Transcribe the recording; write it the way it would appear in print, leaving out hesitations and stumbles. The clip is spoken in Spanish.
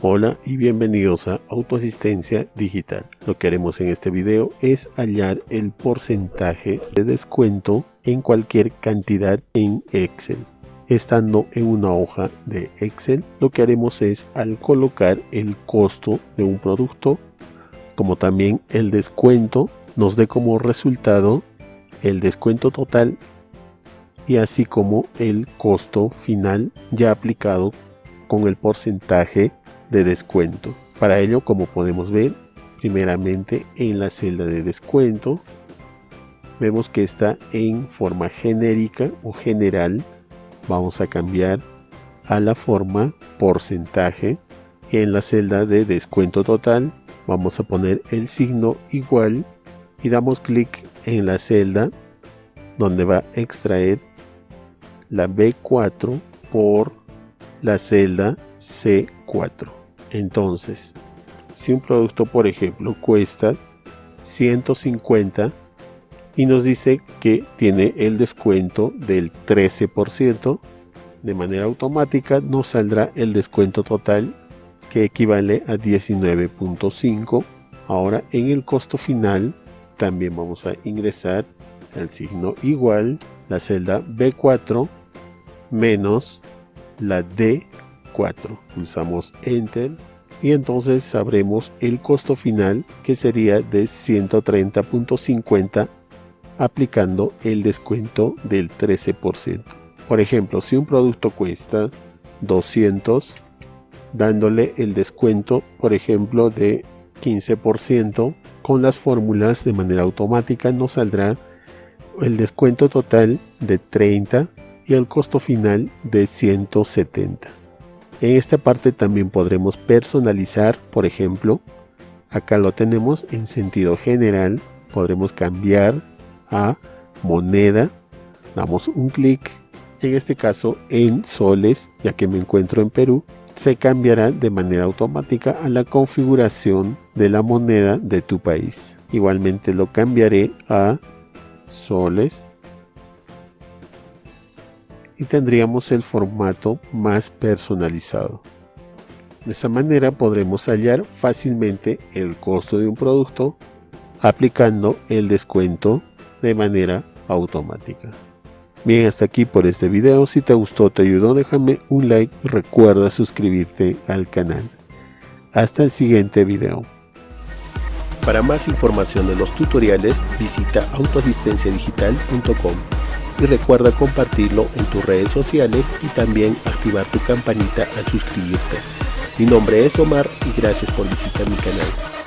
Hola y bienvenidos a Autoasistencia Digital. Lo que haremos en este video es hallar el porcentaje de descuento en cualquier cantidad en Excel. Estando en una hoja de Excel, lo que haremos es al colocar el costo de un producto, como también el descuento, nos dé como resultado el descuento total y así como el costo final ya aplicado con el porcentaje de descuento. Para ello, como podemos ver, primeramente en la celda de descuento vemos que está en forma genérica o general. Vamos a cambiar a la forma porcentaje. En la celda de descuento total vamos a poner el signo igual y damos clic en la celda donde va a extraer la B4 por la celda C4. Entonces, si un producto, por ejemplo, cuesta 150 y nos dice que tiene el descuento del 13%, de manera automática nos saldrá el descuento total, que equivale a 19.5. Ahora en el costo final también vamos a ingresar el signo igual, la celda B4 menos la D4. Pulsamos Enter y entonces sabremos el costo final, que sería de 130.50 aplicando el descuento del 13%. Por ejemplo, si un producto cuesta 200, dándole el descuento, por ejemplo, de 15%, con las fórmulas de manera automática nos saldrá el descuento total de 30 y el costo final de 170. En esta parte también podremos personalizar, por ejemplo, acá lo tenemos en sentido general, podremos cambiar a moneda, damos un clic, en este caso en soles, ya que me encuentro en Perú, se cambiará de manera automática a la configuración de la moneda de tu país. Igualmente lo cambiaré a soles y tendríamos el formato más personalizado. De esa manera podremos hallar fácilmente el costo de un producto aplicando el descuento de manera automática. Bien, hasta aquí por este video. Si te gustó, te ayudó, déjame un like y recuerda suscribirte al canal. Hasta el siguiente video. Para más información de los tutoriales, visita autoasistenciadigital.com y recuerda compartirlo en tus redes sociales y también activar tu campanita al suscribirte. Mi nombre es Omar y gracias por visitar mi canal.